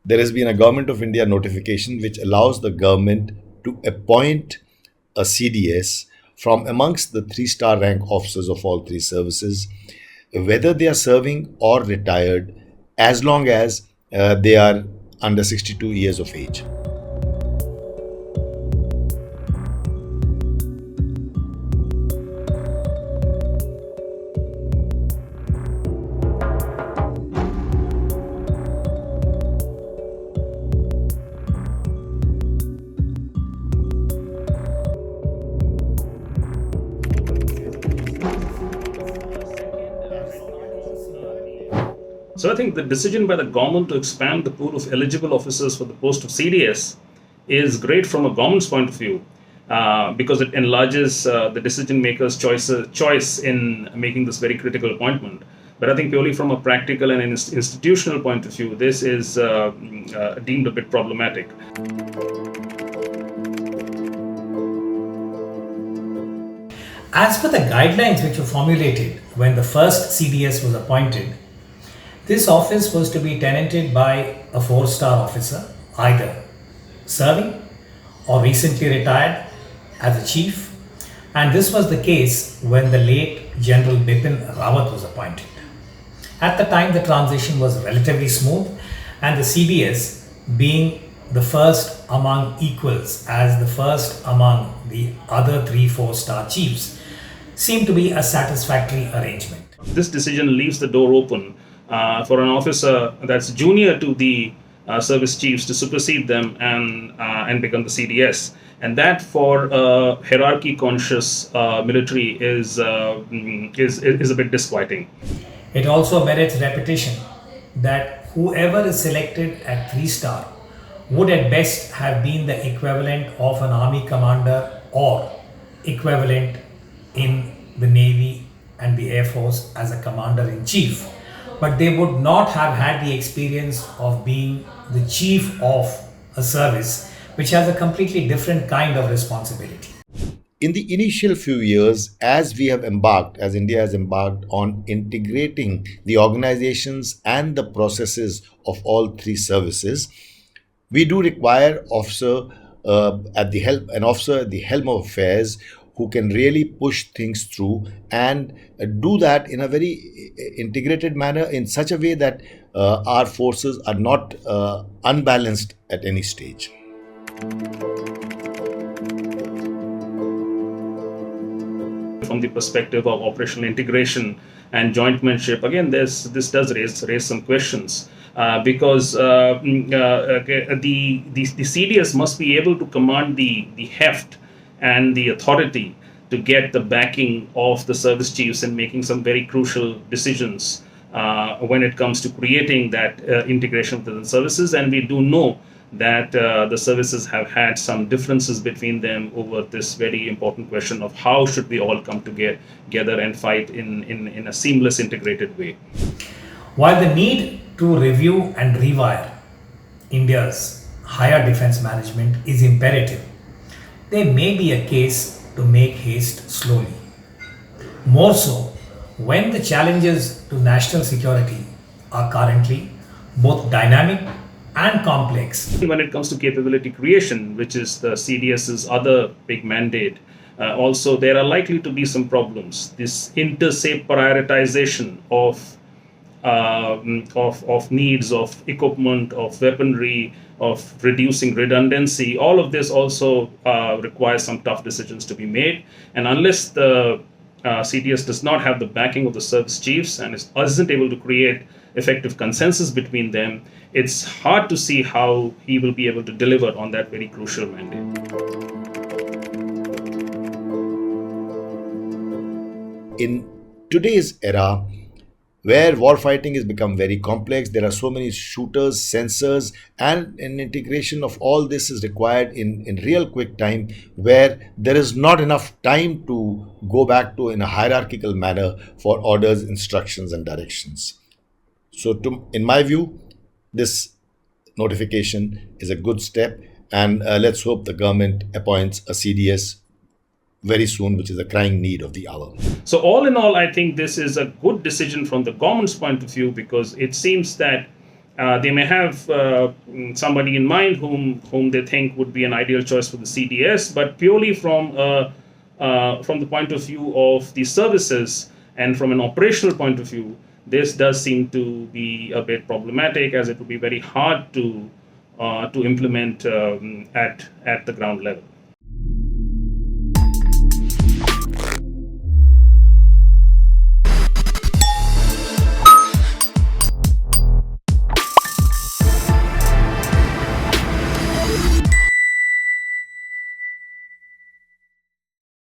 there has been a Government of India notification which allows the government to appoint a CDS from amongst the 3-star rank officers of all three services, whether they are serving or retired, as long as they are under 62 years of age. So I think the decision by the government to expand the pool of eligible officers for the post of CDS is great from a government's point of view, because it enlarges the decision maker's choice in making this very critical appointment. But I think purely from a practical and institutional point of view, this is deemed a bit problematic. As per the guidelines which were formulated when the first CDS was appointed, this office was to be tenanted by a 4-star officer, either serving or recently retired as a chief, and this was the case when the late General Bipin Rawat was appointed. At the time, the transition was relatively smooth, and the CDS, being the first among equals, as the first among the other 3-4-star chiefs, seemed to be a satisfactory arrangement. This decision leaves the door open for an officer that's junior to the service chiefs to supersede them and become the CDS, and that for a hierarchy-conscious military is a bit disquieting. It also merits repetition that whoever is selected at 3-star would at best have been the equivalent of an army commander or equivalent in the Navy and the Air Force as a commander-in-chief. But they would not have had the experience of being the chief of a service, which has a completely different kind of responsibility. In the initial few years, as India has embarked on integrating the organizations and the processes of all three services, we do require an officer at the helm of affairs who can really push things through and do that in a very integrated manner, in such a way that our forces are not unbalanced at any stage. From the perspective of operational integration and jointmanship, again, this does raise some questions, because the CDS must be able to command the heft and the authority to get the backing of the service chiefs in making some very crucial decisions when it comes to creating that integration within the services. And we do know that the services have had some differences between them over this very important question of how should we all come together and fight in a seamless, integrated way. While the need to review and rewire India's higher defense management is imperative, there may be a case to make haste slowly. More so when the challenges to national security are currently both dynamic and complex. When it comes to capability creation, which is the CDS's other big mandate, also there are likely to be some problems. This inter-se prioritization of needs, of equipment, of weaponry, of reducing redundancy, all of this also requires some tough decisions to be made. And unless the CDS does not have the backing of the service chiefs and isn't able to create effective consensus between them, it's hard to see how he will be able to deliver on that very crucial mandate. In today's era, where warfighting has become very complex, there are so many shooters, sensors, and an integration of all this is required in real quick time, where there is not enough time to go back to in a hierarchical manner for orders, instructions, and directions. So in my view, this notification is a good step, and let's hope the government appoints a CDS very soon, which is a crying need of the hour. So all in all, I think this is a good decision from the government's point of view, because it seems that They may have somebody in mind whom they think would be an ideal choice for the CDS, but purely from the point of view of the services and from an operational point of view, this does seem to be a bit problematic, as it would be very hard to implement at the ground level.